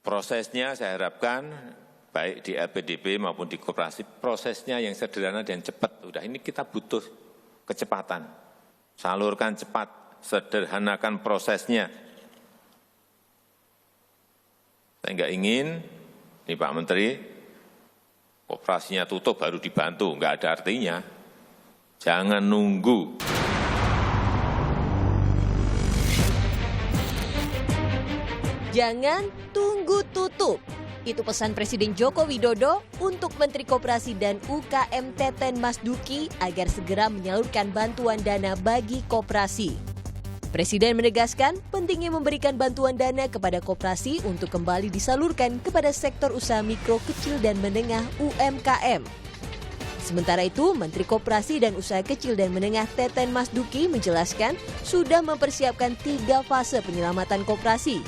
Prosesnya saya harapkan baik di LPDB maupun di koperasi, prosesnya yang sederhana dan cepat. Udah ini kita butuh kecepatan. Salurkan cepat, sederhanakan prosesnya. Saya nggak ingin, ini Pak Menteri, koperasinya tutup baru dibantu, nggak ada artinya. Jangan nunggu. Jangan tunggu tutup. Itu pesan Presiden Joko Widodo untuk Menteri Koperasi dan UKM Teten Mas Duki agar segera menyalurkan bantuan dana bagi koperasi. Presiden menegaskan pentingnya memberikan bantuan dana kepada koperasi untuk kembali disalurkan kepada sektor usaha mikro, kecil, dan menengah UMKM. Sementara itu, Menteri Koperasi dan Usaha Kecil dan Menengah Teten Mas Duki menjelaskan sudah mempersiapkan 3 fase penyelamatan koperasi.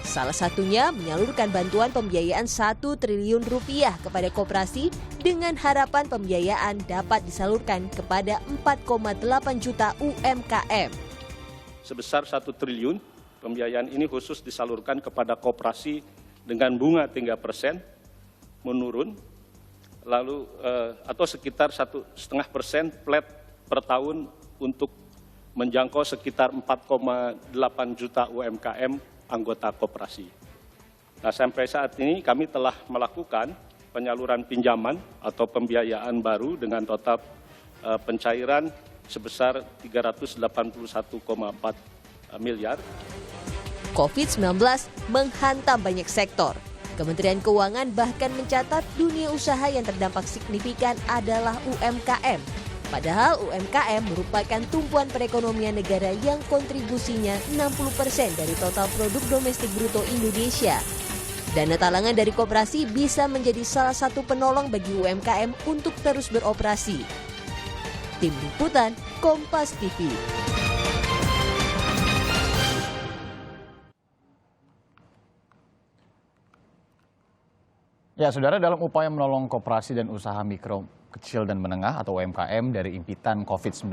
Salah satunya menyalurkan bantuan pembiayaan 1 triliun rupiah kepada koperasi dengan harapan pembiayaan dapat disalurkan kepada 4,8 juta UMKM. Sebesar 1 triliun, pembiayaan ini khusus disalurkan kepada koperasi dengan bunga 3% menurun, lalu atau sekitar 1,5% flat per tahun untuk menjangkau sekitar 4,8 juta UMKM anggota koperasi. Nah, sampai saat ini kami telah melakukan penyaluran pinjaman atau pembiayaan baru dengan total pencairan sebesar 381,4 miliar. COVID-19 menghantam banyak sektor. Kementerian Keuangan bahkan mencatat dunia usaha yang terdampak signifikan adalah UMKM. Padahal UMKM merupakan tumpuan perekonomian negara yang kontribusinya 60% dari total produk domestik bruto Indonesia. Dana talangan dari koperasi bisa menjadi salah satu penolong bagi UMKM untuk terus beroperasi. Tim Liputan, Kompas TV. Ya, Saudara, dalam upaya menolong koperasi dan usaha mikro, kecil dan menengah atau UMKM dari impitan COVID-19,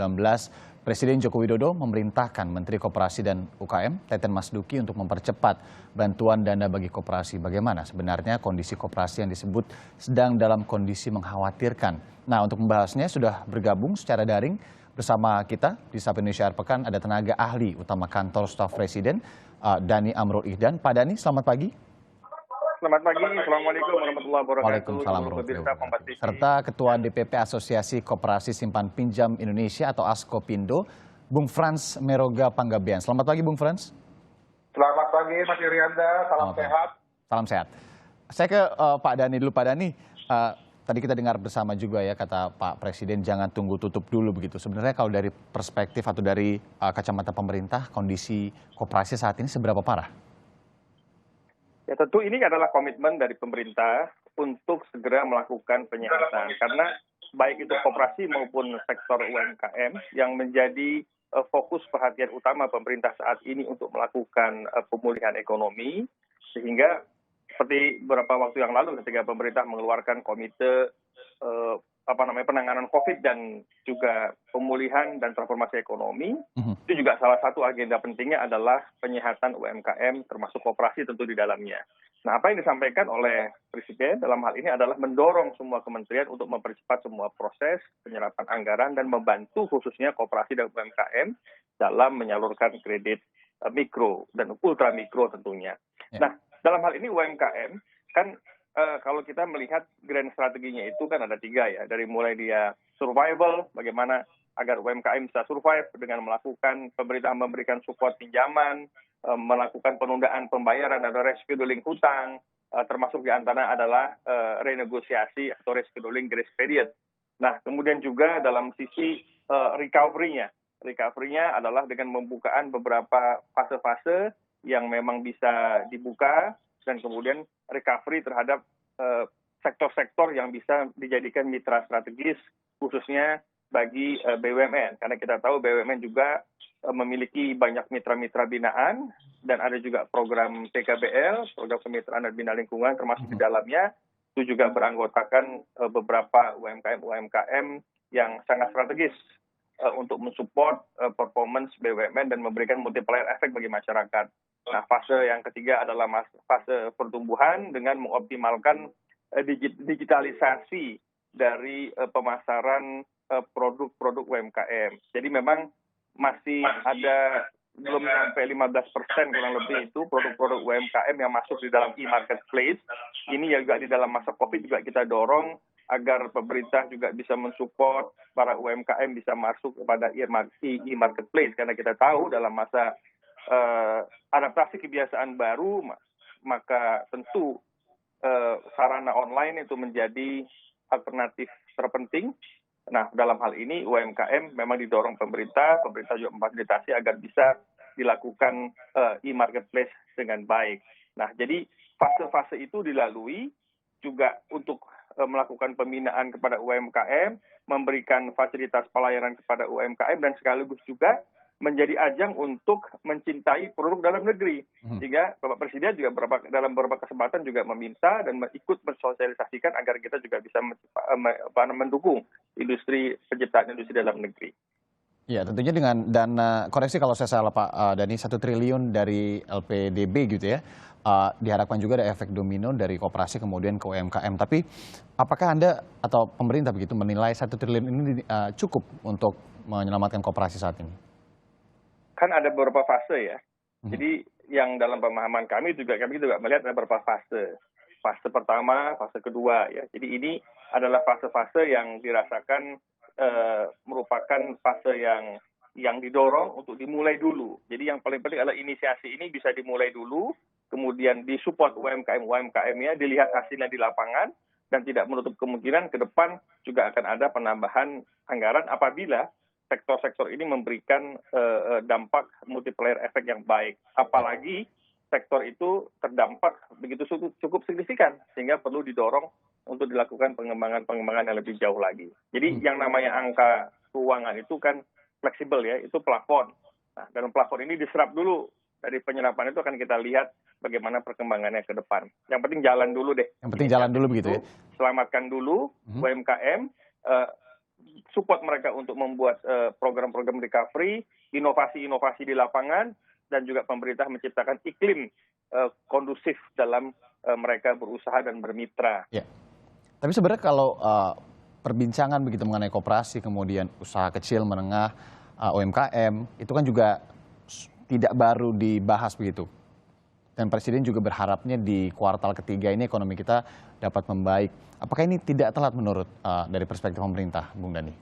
Presiden Joko Widodo memerintahkan Menteri Koperasi dan UKM Teten Mas Duki untuk mempercepat bantuan dana bagi koperasi. Bagaimana sebenarnya kondisi koperasi yang disebut sedang dalam kondisi mengkhawatirkan? Nah, untuk membahasnya sudah bergabung secara daring bersama kita di Sapa Indonesia Akhir Pekan ada tenaga ahli utama Kantor Staf Presiden, Dhani Amrul Ihdan. Pak Dhani, selamat pagi. Selamat pagi, Assalamualaikum warahmatullahi wabarakatuh. Waalaikumsalam warahmatullahi wabarakatuh. Serta Ketua DPP Asosiasi Koperasi Simpan Pinjam Indonesia atau ASKOPindo, Bung Frans Meroga Panggabean. Selamat pagi, Bung Frans. Selamat pagi, Mas Irianda. Salam sehat. Salam sehat. Saya ke Pak Dhani dulu. Pak Dhani, tadi kita dengar bersama juga ya kata Pak Presiden jangan tunggu tutup dulu begitu. Sebenarnya kalau dari perspektif atau dari kacamata pemerintah, kondisi koperasi saat ini seberapa parah? Ya, tentu ini adalah komitmen dari pemerintah untuk segera melakukan penyehatan. Karena baik itu koperasi maupun sektor UMKM yang menjadi fokus perhatian utama pemerintah saat ini untuk melakukan pemulihan ekonomi. Sehingga seperti beberapa waktu yang lalu ketika pemerintah mengeluarkan komite penanganan COVID dan juga pemulihan dan transformasi ekonomi, itu juga salah satu agenda pentingnya adalah penyehatan UMKM termasuk koperasi tentu di dalamnya. Nah, apa yang disampaikan oleh Presiden dalam hal ini adalah mendorong semua kementerian untuk mempercepat semua proses penyerapan anggaran dan membantu khususnya koperasi dan UMKM dalam menyalurkan kredit mikro dan ultra mikro tentunya. Ya. Nah, dalam hal ini UMKM kan kalau kita melihat grand strateginya itu kan ada 3 ya, dari mulai dia survival, bagaimana agar UMKM bisa survive dengan melakukan pemerintah memberikan support pinjaman, melakukan penundaan pembayaran atau rescheduling hutang, termasuk diantara adalah renegosiasi atau rescheduling grace period. Nah, kemudian juga dalam sisi recovery-nya adalah dengan pembukaan beberapa fase-fase yang memang bisa dibuka, dan kemudian recovery terhadap sektor-sektor yang bisa dijadikan mitra strategis khususnya bagi BUMN. Karena kita tahu BUMN juga memiliki banyak mitra-mitra binaan dan ada juga program PKBL, program kemitraan dan bina lingkungan termasuk di dalamnya itu juga beranggotakan beberapa UMKM yang sangat strategis untuk mensupport performance BUMN dan memberikan multiplier efek bagi masyarakat. Nah, fase yang ketiga adalah fase pertumbuhan dengan mengoptimalkan digitalisasi dari pemasaran produk-produk UMKM. Jadi memang masih ada belum sampai 15% kurang lebih itu produk-produk UMKM yang masuk di dalam e-marketplace. Ini juga di dalam masa COVID juga kita dorong agar pemerintah juga bisa mensupport para UMKM bisa masuk kepada e-marketplace. Karena kita tahu dalam masa adaptasi kebiasaan baru, maka tentu sarana online itu menjadi alternatif terpenting. Nah, dalam hal ini UMKM memang didorong pemerintah juga memfasilitasi agar bisa dilakukan e-marketplace dengan baik. Nah, jadi fase-fase itu dilalui juga untuk melakukan pembinaan kepada UMKM, memberikan fasilitas pelayanan kepada UMKM, dan sekaligus juga menjadi ajang untuk mencintai produk dalam negeri. Sehingga Bapak Presiden juga dalam beberapa kesempatan juga meminta dan ikut mensosialisasikan agar kita juga bisa mendukung industri penciptaan industri dalam negeri. Ya, tentunya dengan dana, koreksi kalau saya salah Pak Dhani, 1 triliun dari LPDB gitu ya, diharapkan juga ada efek domino dari koperasi kemudian ke UMKM. Tapi apakah Anda atau pemerintah begitu menilai 1 triliun ini cukup untuk menyelamatkan koperasi saat ini? Kan ada beberapa fase ya. Jadi yang dalam pemahaman kami juga melihat ada beberapa fase. Fase pertama, fase kedua ya. Jadi ini adalah fase-fase yang dirasakan merupakan fase yang didorong untuk dimulai dulu. Jadi yang paling penting adalah inisiasi ini bisa dimulai dulu, kemudian disupport UMKM-nya, dilihat hasilnya di lapangan, dan tidak menutup kemungkinan ke depan juga akan ada penambahan anggaran apabila sektor-sektor ini memberikan dampak multiplier efek yang baik. Apalagi sektor itu terdampak begitu cukup signifikan, sehingga perlu didorong untuk dilakukan pengembangan yang lebih jauh lagi. Jadi yang namanya angka keuangan itu kan fleksibel ya, itu plafon. Nah, dan plafon ini diserap dulu. Dari penyerapan itu akan kita lihat bagaimana perkembangannya ke depan. Yang penting jalan dulu deh. Yang penting jalan dulu begitu ya? Selamatkan dulu UMKM, support mereka untuk membuat program-program recovery, inovasi-inovasi di lapangan, dan juga pemerintah menciptakan iklim kondusif dalam mereka berusaha dan bermitra. Ya. Tapi sebenarnya kalau perbincangan begitu mengenai koperasi, kemudian usaha kecil, menengah, UMKM, itu kan juga tidak baru dibahas begitu. Dan Presiden juga berharapnya di kuartal ketiga ini ekonomi kita dapat membaik. Apakah ini tidak telat menurut dari perspektif pemerintah, Bung Dhani?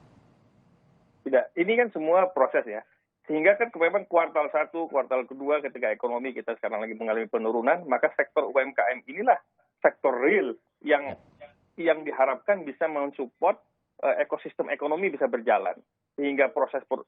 Tidak, ini kan semua proses ya. Sehingga kan memang kuartal 1, kuartal kedua ketika ekonomi kita sekarang lagi mengalami penurunan, maka sektor UMKM inilah sektor real yang diharapkan bisa mensupport ekosistem ekonomi bisa berjalan. Sehingga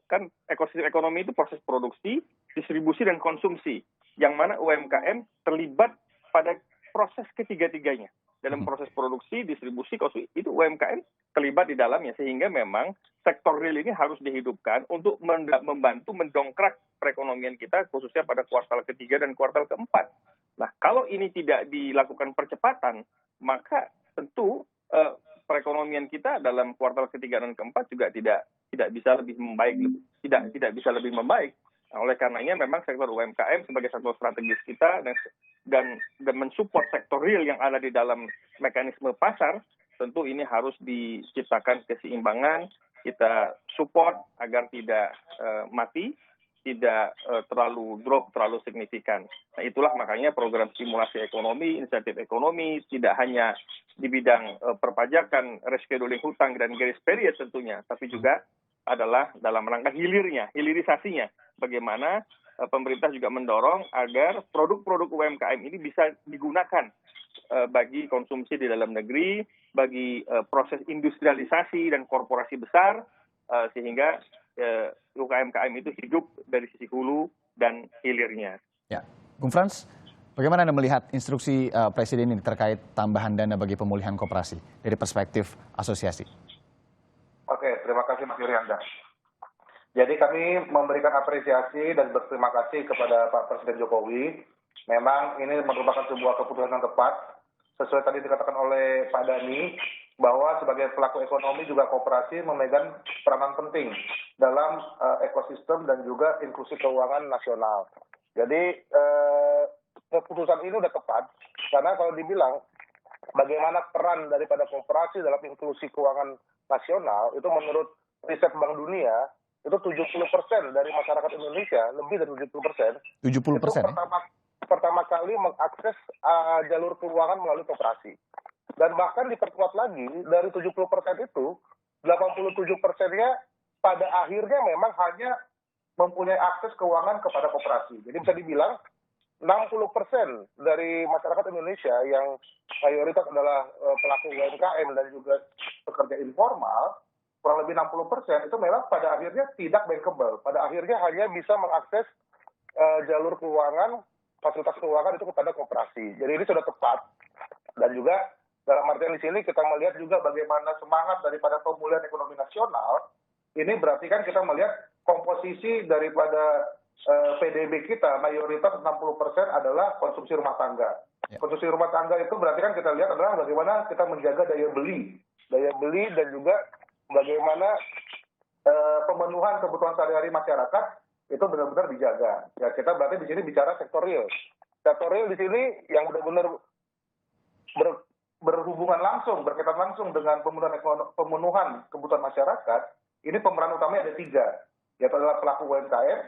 kan ekosistem ekonomi itu proses produksi, distribusi, dan konsumsi. Yang mana UMKM terlibat pada proses ketiga-tiganya. Dalam proses produksi, distribusi, konsumsi, itu UMKM terlibat di dalamnya. Sehingga memang sektor real ini harus dihidupkan untuk membantu mendongkrak perekonomian kita, khususnya pada kuartal ketiga dan kuartal keempat. Nah, kalau ini tidak dilakukan percepatan, maka tentu perekonomian kita dalam kuartal ketiga dan keempat juga tidak bisa lebih membaik, tidak bisa lebih membaik. Nah, oleh karenanya memang sektor UMKM sebagai sektor strategis kita dan mensupport sektor real yang ada di dalam mekanisme pasar, tentu ini harus diciptakan keseimbangan, kita support agar tidak mati, tidak terlalu drop, terlalu signifikan. Nah, itulah makanya program stimulasi ekonomi, insentif ekonomi, tidak hanya di bidang perpajakan, rescheduling hutang, dan grace period tentunya, tapi juga adalah dalam rangka hilirisasinya. Bagaimana pemerintah juga mendorong agar produk-produk UMKM ini bisa digunakan bagi konsumsi di dalam negeri, bagi proses industrialisasi dan korporasi besar, sehingga UMKM itu hidup dari sisi hulu dan hilirnya. Ya, Bung Frans, bagaimana Anda melihat instruksi Presiden ini terkait tambahan dana bagi pemulihan koperasi dari perspektif asosiasi? Oke, terima kasih Mas Yurianda. Jadi kami memberikan apresiasi dan berterima kasih kepada Pak Presiden Jokowi. Memang ini merupakan sebuah keputusan yang tepat, sesuai tadi dikatakan oleh Pak Dhani, bahwa sebagai pelaku ekonomi juga koperasi memegang peranan penting dalam ekosistem dan juga inklusi keuangan nasional. Jadi keputusan ini udah tepat, karena kalau dibilang bagaimana peran daripada koperasi dalam inklusi keuangan nasional, itu menurut riset Bank Dunia, itu 70% dari masyarakat Indonesia, lebih dari 70%, 70%, itu pertama kali mengakses jalur keuangan melalui koperasi. Dan bahkan diperkuat lagi, dari 70% itu, 87%-nya pada akhirnya memang hanya mempunyai akses keuangan kepada koperasi. Jadi bisa dibilang 60% dari masyarakat Indonesia yang mayoritas adalah pelaku UMKM dan juga pekerja informal, kurang lebih 60% itu memang pada akhirnya tidak bankable. Pada akhirnya hanya bisa mengakses jalur keuangan, fasilitas keuangan itu kepada koperasi. Jadi ini sudah tepat. Dan juga dalam artian di sini kita melihat juga bagaimana semangat daripada pemulihan ekonomi nasional. Ini berarti kan kita melihat komposisi daripada PDB kita, mayoritas 60% adalah konsumsi rumah tangga. Ya. Konsumsi rumah tangga itu berarti kan kita lihat adalah bagaimana kita menjaga daya beli dan juga bagaimana pemenuhan kebutuhan sehari-hari masyarakat itu benar-benar dijaga. Ya, kita berarti di sini bicara sektor real. Sektor real di sini yang benar-benar berhubungan langsung, berkaitan langsung dengan pemenuhan kebutuhan masyarakat. Ini pemeran utamanya ada 3, yaitu adalah pelaku UMKM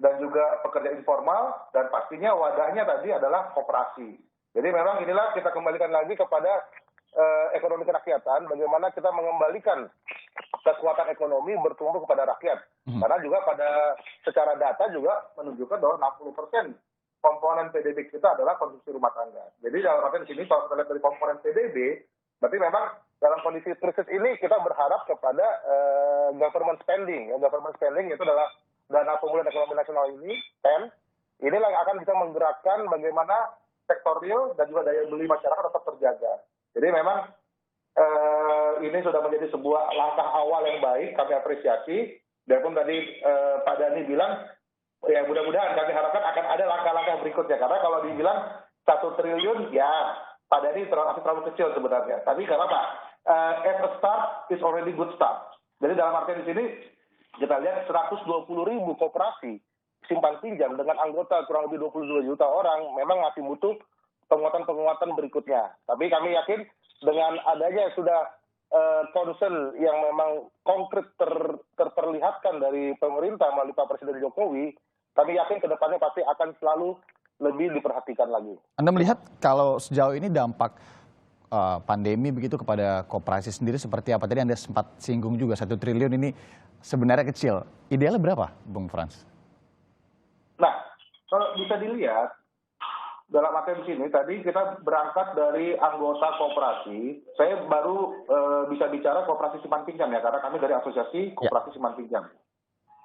dan juga pekerja informal, dan pastinya wadahnya tadi adalah koperasi. Jadi memang inilah kita kembalikan lagi kepada ekonomi kerakyatan, bagaimana kita mengembalikan kekuatan ekonomi bertumbuh kepada rakyat. Karena juga pada secara data juga menunjukkan bahwa 60% komponen PDB kita adalah konsumsi rumah tangga. Jadi dalam artian di sini kalau kita lihat dari komponen PDB, berarti memang dalam kondisi krisis ini kita berharap kepada government spending. Government spending itu adalah dana pemulihan ekonomi nasional ini, PEN. Inilah yang akan bisa menggerakkan bagaimana sektor real dan juga daya beli masyarakat tetap terjaga. Jadi memang ini sudah menjadi sebuah langkah awal yang baik, kami apresiasi. Dan pun tadi Pak Dhani bilang, ya mudah-mudahan kami harapkan akan ada langkah-langkah berikutnya. Karena kalau dibilang 1 triliun, ya Pak Dhani terlalu kecil sebenarnya. Tapi karena Pak, as a start is already good start. Jadi dalam artian di sini, kita lihat 120.000 koperasi simpan pinjam dengan anggota kurang lebih 22 juta orang memang masih butuh penguatan-penguatan berikutnya. Tapi kami yakin dengan adanya sudah concern yang memang konkret terperlihatkan dari pemerintah melalui Pak Presiden Jokowi, kami yakin ke depannya pasti akan selalu lebih diperhatikan lagi. Anda melihat kalau sejauh ini dampak pandemi begitu kepada koperasi sendiri seperti apa? Tadi Anda sempat singgung juga 1 triliun ini sebenarnya kecil. Idealnya berapa, Bung Frans? Nah, kalau bisa dilihat, dalam artian di sini, tadi kita berangkat dari anggota koperasi. Saya baru bisa bicara koperasi simpan pinjam ya, karena kami dari asosiasi koperasi simpan pinjam.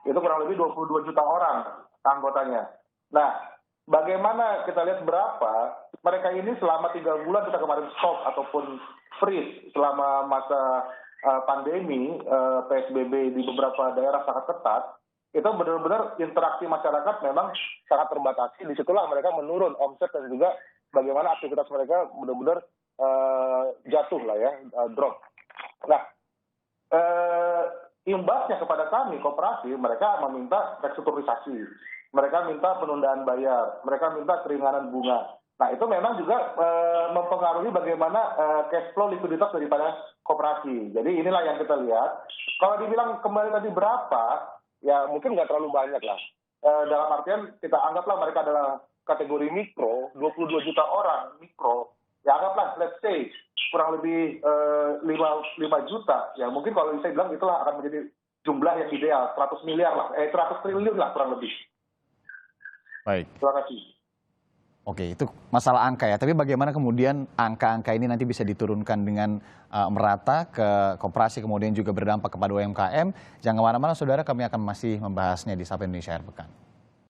Itu kurang lebih 22 juta orang anggotanya. Nah, bagaimana kita lihat berapa, mereka ini selama 3 bulan kita kemarin stop ataupun freeze selama masa pandemi, PSBB di beberapa daerah sangat ketat, itu benar-benar interaksi masyarakat memang sangat terbatasi. Disitulah mereka menurun omset dan juga bagaimana aktivitas mereka benar-benar jatuh lah ya, drop. Nah, imbasnya kepada kami, koperasi, mereka meminta restrukturisasi. Mereka minta penundaan bayar, mereka minta keringanan bunga. Nah, itu memang juga mempengaruhi bagaimana cash flow likuiditas daripada koperasi. Jadi inilah yang kita lihat. Kalau dibilang kembali tadi berapa, ya mungkin nggak terlalu banyak lah. Dalam artian kita anggaplah mereka adalah kategori mikro, 22 juta orang mikro. Ya anggaplah, let's say, kurang lebih 5 juta. Ya mungkin kalau saya bilang itulah akan menjadi jumlah yang ideal, 100 miliar lah, 100 triliun lah kurang lebih. Baik. Terima kasih. Oke, itu masalah angka ya. Tapi bagaimana kemudian angka-angka ini nanti bisa diturunkan dengan merata ke koperasi, kemudian juga berdampak kepada UMKM. Jangan kemana-mana, saudara, kami akan masih membahasnya di Sapa Indonesia Akhir Pekan.